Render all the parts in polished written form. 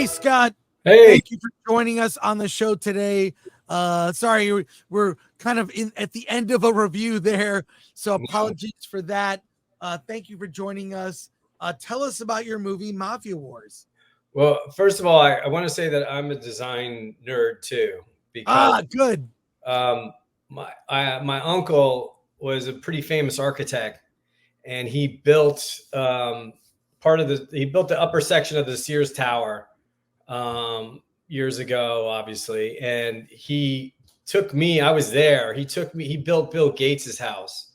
Hey, Scott. Hey. Thank you for joining us on the show today. Sorry, we're kind of at the end of a review there, so apologies for that. Thank you for joining us. Tell us about your movie, Mafia Wars. Well, first of all, I want to say that I'm a design nerd too, because good. My uncle was a pretty famous architect, and he built he built the upper section of the Sears Tower years ago, obviously, and he took me. I was there. He took me. He built Bill Gates's house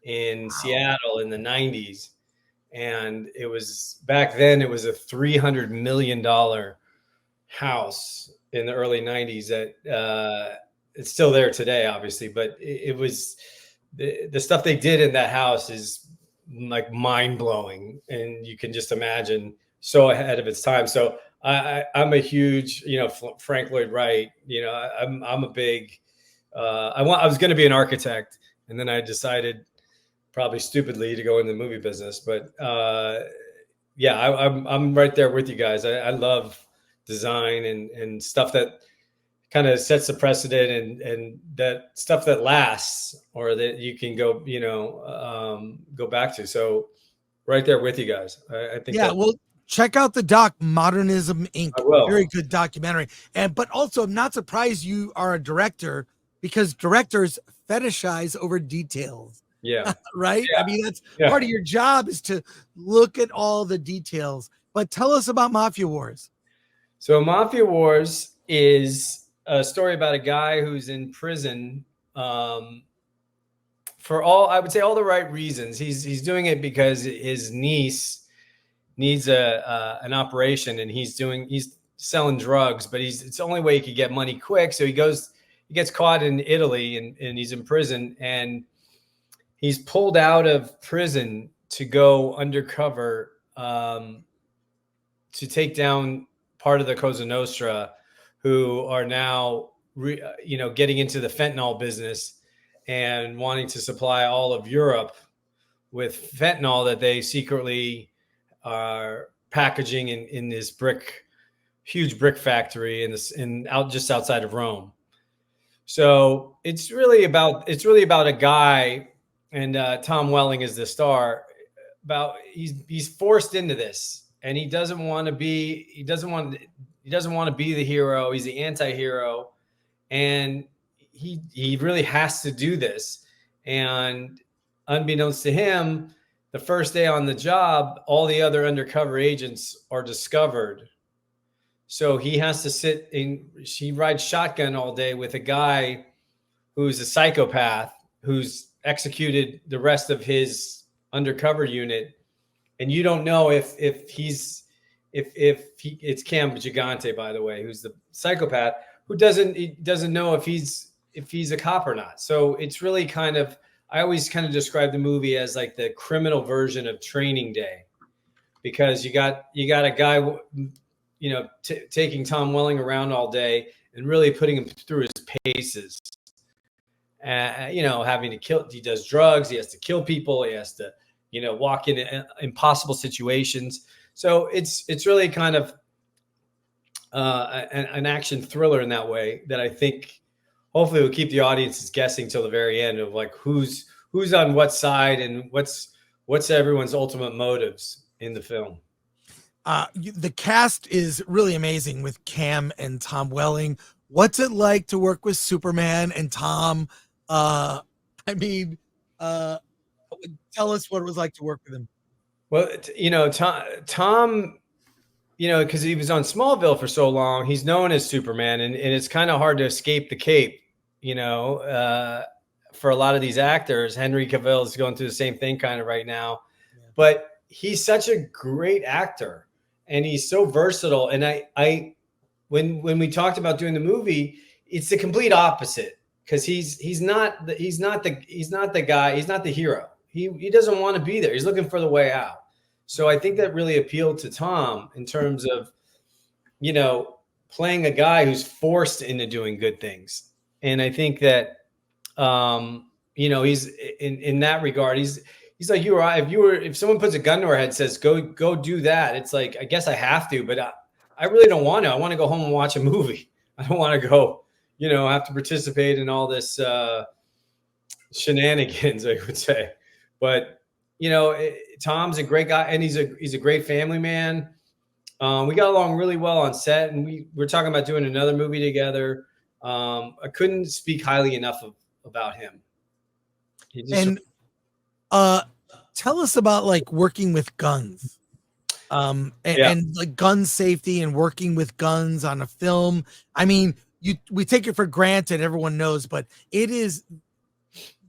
in Seattle in the 90s. And it was back then, it was a $300 million house in the early 90s that it's still there today, obviously. But it was the stuff they did in that house is like mind blowing. And you can just imagine, so ahead of its time. So I'm a huge, Frank Lloyd Wright, I'm a big, I was going to be an architect, and then I decided, probably stupidly, to go in the movie business. But I'm right there with you guys. I love design and stuff that kind of sets the precedent and that stuff that lasts, or that you can go, go back to. So right there with you guys. I think. Yeah, well, check out the doc Modernism Inc. I will. Very good documentary. But also, I'm not surprised you are a director, because directors fetishize over details. Yeah. Right. Yeah. I mean, that's part of your job, is to look at all the details. But tell us about Mafia Wars. So Mafia Wars is a story about a guy who's in prison for I would say all the right reasons. He's doing it because his niece needs an operation, and he's selling drugs, but it's the only way he could get money quick. So he gets caught in Italy, and he's in prison, and he's pulled out of prison to go undercover to take down part of the Cosa Nostra, who are now, getting into the fentanyl business and wanting to supply all of Europe with fentanyl that they secretly are packaging in this huge brick factory just outside of Rome. So it's really about a guy. And Tom Welling is the star. He's forced into this, and he doesn't want to be the hero. He's the anti-hero, and he really has to do this. And unbeknownst to him, the first day on the job, all the other undercover agents are discovered. So he has to he rides shotgun all day with a guy who's a psychopath, who's executed the rest of his undercover unit, and you don't know if it's Cam Gigante, by the way, who's the psychopath, who doesn't know if he's a cop or not. So it's really I always kind of describe the movie as like the criminal version of Training Day, because you got a guy, taking Tom Welling around all day and really putting him through his paces. Having to kill, he does drugs, he has to kill people, he has to, walk in impossible situations. So it's really kind of an action thriller in that way, that I think hopefully will keep the audiences guessing till the very end of like who's on what side and what's everyone's ultimate motives in the film. The cast is really amazing with Cam and Tom Welling. What's it like to work with Superman and Tom? Tell us what it was like to work with him. Well, Tom, because he was on Smallville for so long, he's known as Superman, and it's kind of hard to escape the cape, for a lot of these actors. Henry Cavill is going through the same thing kind of right now, but he's such a great actor, and he's so versatile. And when we talked about doing the movie, it's the complete opposite. Because he's not the guy, he's not the hero. He doesn't want to be there. He's looking for the way out. So I think that really appealed to Tom in terms of, playing a guy who's forced into doing good things. And I think that, he's in that regard, he's like you or I. If someone puts a gun to our head, says go do that, it's like, I guess I have to, but I really don't want to. I want to go home and watch a movie. I don't want to go, have to participate in all this shenanigans, I would say. But Tom's a great guy, and he's a great family man. We got along really well on set, and we're talking about doing another movie together. I couldn't speak highly enough about him. And tell us about like working with guns, and like gun safety and working with guns on a film. I mean, we take it for granted, everyone knows, but it is,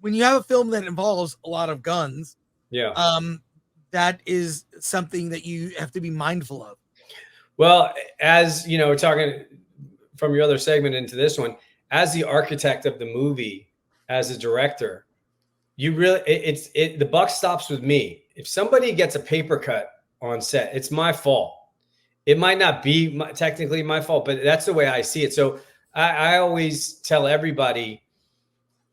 when you have a film that involves a lot of guns, that is something that you have to be mindful of. Well, as you know, we're talking from your other segment into this one, as the architect of the movie, as a director, you really, the buck stops with me. If somebody gets a paper cut on set, it's my fault. It might not be technically my fault, but that's the way I see it. So I always tell everybody,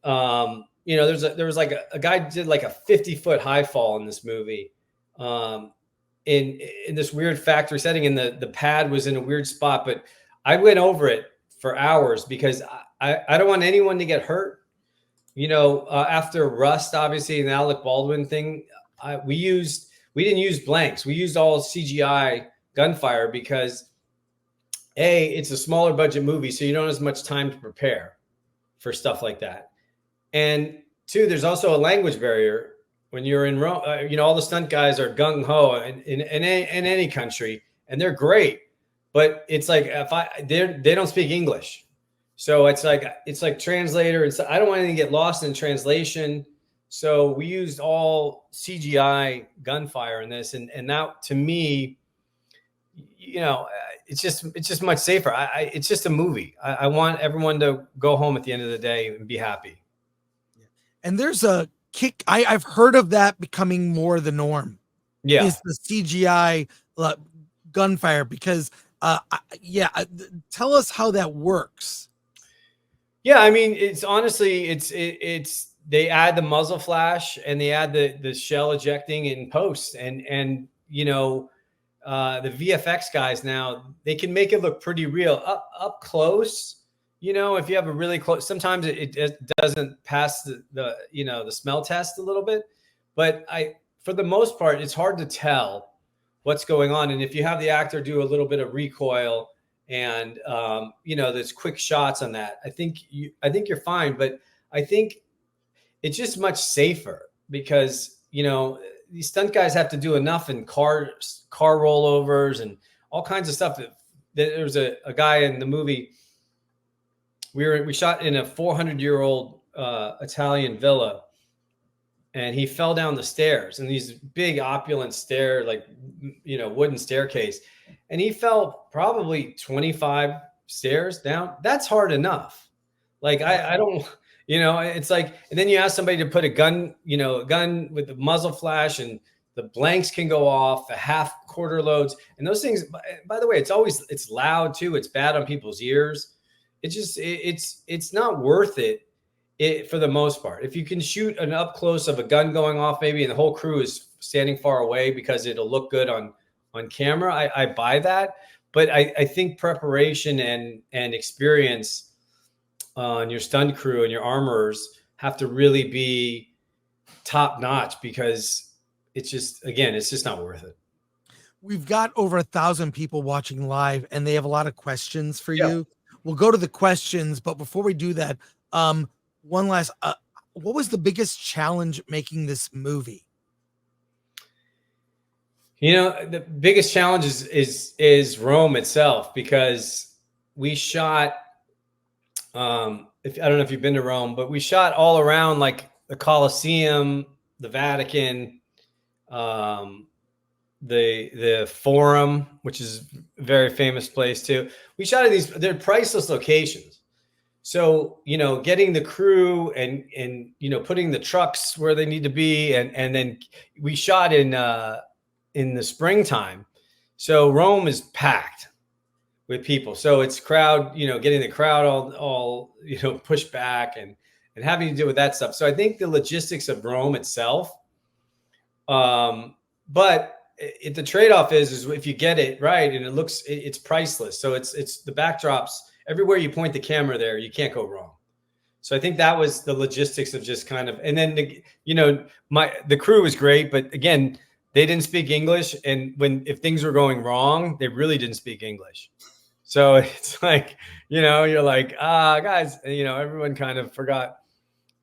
there was like a guy did like a 50-foot high fall in this movie, in this weird factory setting, and the pad was in a weird spot, but I went over it for hours because I don't want anyone to get hurt. After Rust, obviously, and the Alec Baldwin thing, we didn't use blanks. We used all CGI gunfire because it's a smaller budget movie, so you don't have as much time to prepare for stuff like that. And two, there's also a language barrier when you're in Rome. All the stunt guys are gung ho in any country, and they're great, but it's like they don't speak English, so it's like translator. I don't want anything to get lost in translation, so we used all CGI gunfire in this, and that to me, it's just much safer. It's just a movie. I want everyone to go home at the end of the day and be happy. And there's a kick. I've heard of that becoming more the norm. Yeah, is the CGI gunfire, because tell us how that works. Yeah, I mean, it's honestly, it's they add the muzzle flash and they add the shell ejecting in post, and the VFX guys now, they can make it look pretty real up close. If you have a really close, sometimes it doesn't pass the smell test a little bit, but for the most part, it's hard to tell what's going on. And if you have the actor do a little bit of recoil and there's quick shots on that, I think you're fine. But I think it's just much safer because these stunt guys have to do enough in car rollovers and all kinds of stuff. That there was a guy in the movie. We shot in a 400-year-old Italian villa, and he fell down the stairs, and these big opulent stairs, like wooden staircase, and he fell probably 25 stairs down. That's hard enough. Like I don't, it's like, and then you ask somebody to put a gun with the muzzle flash, and the blanks can go off, the half quarter loads, and those things. By the way, it's loud too. It's bad on people's ears. It's not worth it for the most part. If you can shoot an up close of a gun going off, maybe, and the whole crew is standing far away because it'll look good on camera, I buy that. But I think preparation and experience on your stunt crew and your armorers have to really be top notch, because it's just not worth it. We've got over 1,000 people watching live, and they have a lot of questions for you. We'll go to the questions, but before we do that, one last, what was the biggest challenge making this movie? The biggest challenge is Rome itself, because we shot, I don't know if you've been to Rome, but we shot all around, like the Colosseum, the Vatican, the Forum, which is a very famous place too. We shot at they're priceless locations. So, getting the crew and putting the trucks where they need to be. And then we shot in the springtime. So Rome is packed with people. So it's crowd, getting the crowd all pushed back and having to deal with that stuff. So I think the logistics of Rome itself, but the trade-off is if you get it right and it's priceless. So it's the backdrops everywhere you point the camera there, you can't go wrong. So I think that was the logistics of just kind of, and then the crew was great, but again, they didn't speak English, and if things were going wrong, they really didn't speak English. So it's like, you're like, guys, everyone kind of forgot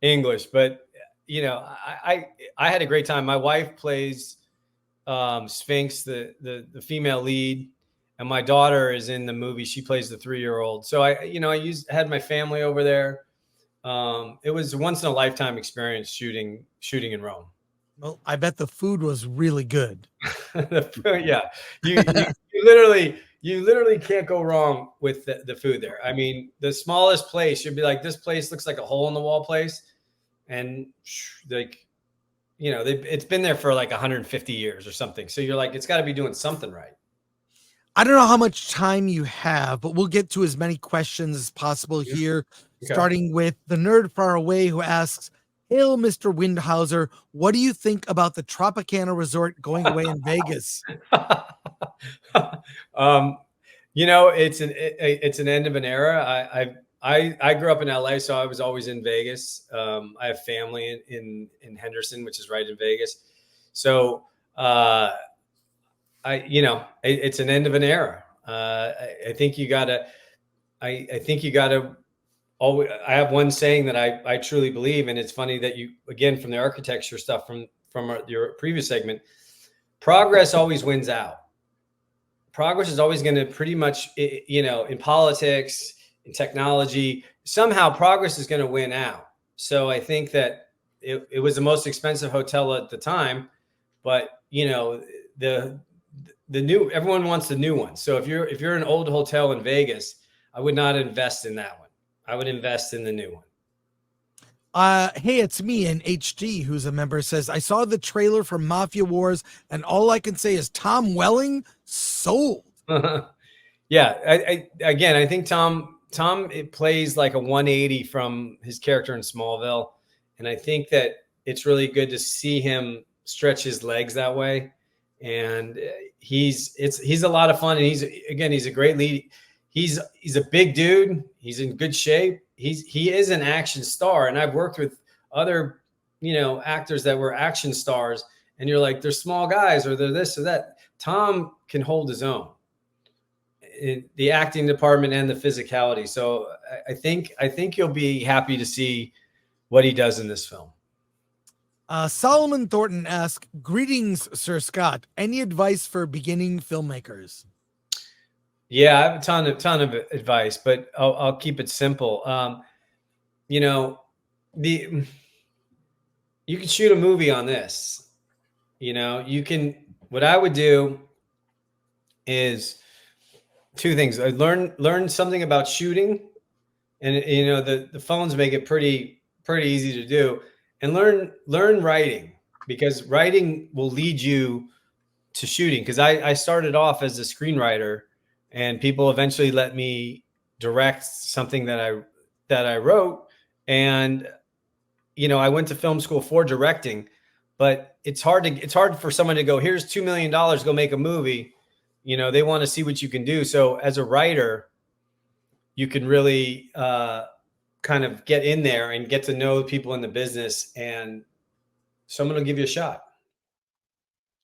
English, but I had a great time. My wife plays Sphinx, the female lead, and my daughter is in the movie. She plays the 3-year-old. So I had my family over there. It was a once in a lifetime experience shooting in Rome. Well, I bet the food was really good. Yeah, you literally can't go wrong with the food there. I mean, the smallest place, you'd be like, this place looks like a hole in the wall place, and like, it's been there for like 150 years or something. So you're like, it's got to be doing something right. I don't know how much time you have, but we'll get to as many questions as possible here, starting with the nerd far away who asks, "Hail, Mr. Windhauser, what do you think about the Tropicana resort going away in Vegas?" It's an end of an era. I grew up in LA, so I was always in Vegas. I have family in Henderson, which is right in Vegas. So it's an end of an era. I think you gotta. I think you gotta. Always, I have one saying that I truly believe, and it's funny that you, again, from the architecture stuff from your previous segment, progress always wins out. Progress is always going to pretty much, in politics, in technology, somehow progress is going to win out. So I think that it was the most expensive hotel at the time, but the new, everyone wants the new one. So if you're an old hotel in Vegas, I would not invest in that one. I would invest in the new one. Hey, it's me in HD, who's a member, says, "I saw the trailer for Mafia Wars, and all I can say is Tom Welling sold." Yeah, I think Tom it plays like a 180 from his character in Smallville, and I think that it's really good to see him stretch his legs that way. And he's a lot of fun, and he's a great lead. He's a big dude. He's in good shape. He is an action star, and I've worked with other actors that were action stars, and you're like, they're small guys or they're this or that. Tom can hold his own in the acting department and the physicality. So I think you'll be happy to see what he does in this film. Solomon Thornton asks, "Greetings, Sir Scott. Any advice for beginning filmmakers?" Yeah, I have a ton of advice, but I'll keep it simple. You can shoot a movie on this. What I would do is two things. I learn something about shooting, and the phones make it pretty easy to do, and learn writing, because writing will lead you to shooting. Because I started off as a screenwriter, and people eventually let me direct something that I wrote. And, I went to film school for directing, but it's hard for someone to go, "Here's $2 million, go make a movie." They want to see what you can do. So as a writer, you can really kind of get in there and get to know people in the business, and someone will give you a shot.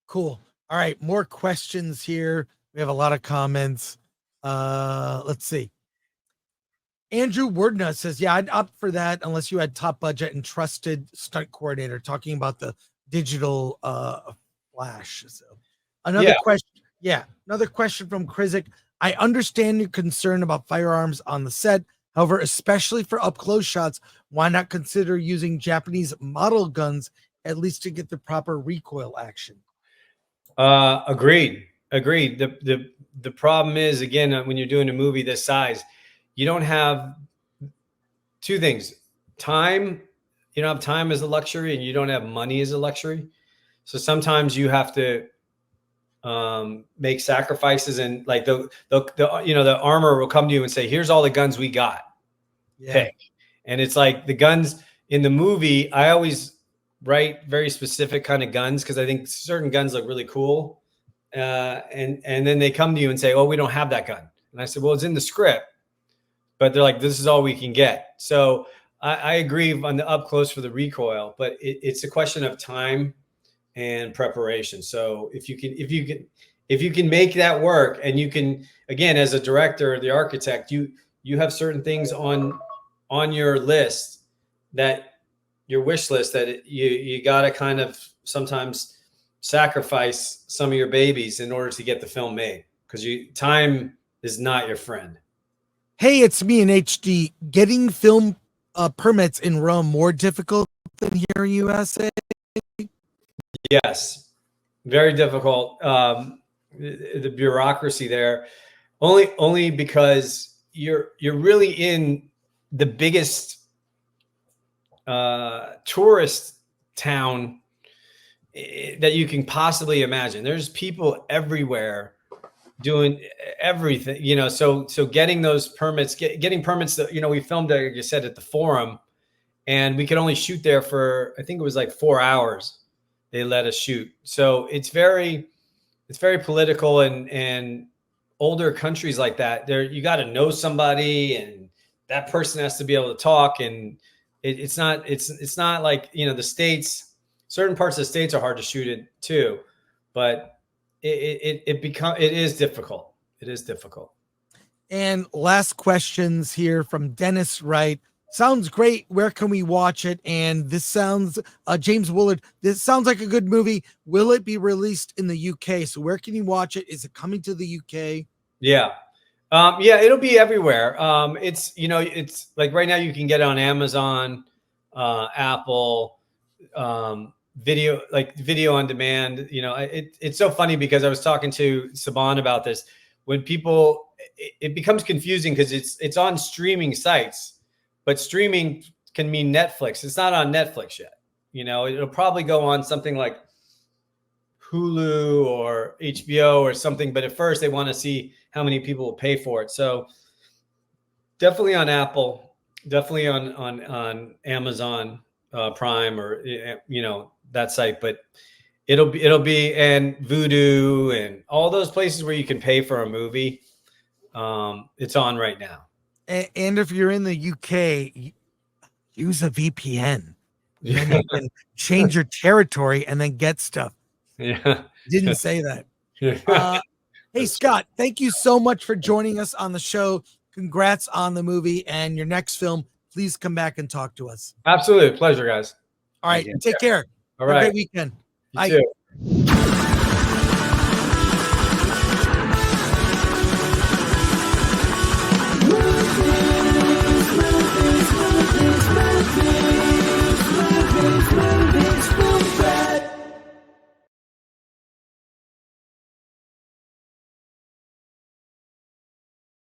Cool. All right, more questions here. We have a lot of comments. Let's see. Andrew Wordnut says, "Yeah, I'd opt for that unless you had top budget and trusted stunt coordinator," talking about the digital flash. So another question. Yeah, another question from Krizik. "I understand your concern about firearms on the set. However, especially for up close shots, why not consider using Japanese model guns, at least to get the proper recoil action?" Agreed. The problem is, again, when you're doing a movie this size, you don't have two things. Time, you don't have time as a luxury, and you don't have money as a luxury. So sometimes you have to make sacrifices, and like the armor will come to you and say, "Here's all the guns we got. Pick." And it's like the guns in the movie, I always write very specific kind of guns, because I think certain guns look really cool, and then they come to you and say, "Oh, we don't have that gun." And I said, "Well, it's in the script," but they're like, "This is all we can get." So I agree on the up close for the recoil, but it's a question of time and preparation. So if you can make that work, and you can, again, as a director or the architect, you have certain things on your list, that your wish list, that you got to kind of sometimes sacrifice some of your babies in order to get the film made, because time is not your friend. Hey, it's me in HD. Getting film permits in Rome more difficult than here in USA? Yes, very difficult. The bureaucracy there, only because you're really in the biggest tourist town that you can possibly imagine. There's people everywhere doing everything, so getting those permits, getting permits that, we filmed, like you said, at the Forum, and we could only shoot there for, I think it was like 4 hours they let us shoot. So it's very political, and older countries like that, there you got to know somebody, and that person has to be able to talk, and it's not like, the States. Certain parts of the States are hard to shoot in too, but it is difficult. It is difficult. And last questions here from Dennis Wright. Sounds great. Where can we watch it? And this sounds, James Willard, this sounds like a good movie. Will it be released in the UK? So where can you watch it? Is it coming to the UK? Yeah. Yeah, it'll be everywhere. It's like right now you can get it on Amazon, Apple, video on demand. It's so funny because I was talking to Saban about this. When people, it becomes confusing because it's on streaming sites, but streaming can mean Netflix. It's not on Netflix yet. It'll probably go on something like Hulu or HBO or something, but at first they want to see how many people will pay for it. So definitely on Apple, definitely on Amazon Prime, or that site, but it'll be and Vudu and all those places where you can pay for a movie. It's on right now. And if you're in the UK, use a VPN. Then you can change your territory and then get stuff. Yeah. Didn't say that. Hey, Scott, thank you so much for joining us on the show. Congrats on the movie and your next film. Please come back and talk to us. Absolutely. Pleasure, guys. All right. Take care. All Have right. a great weekend. You too.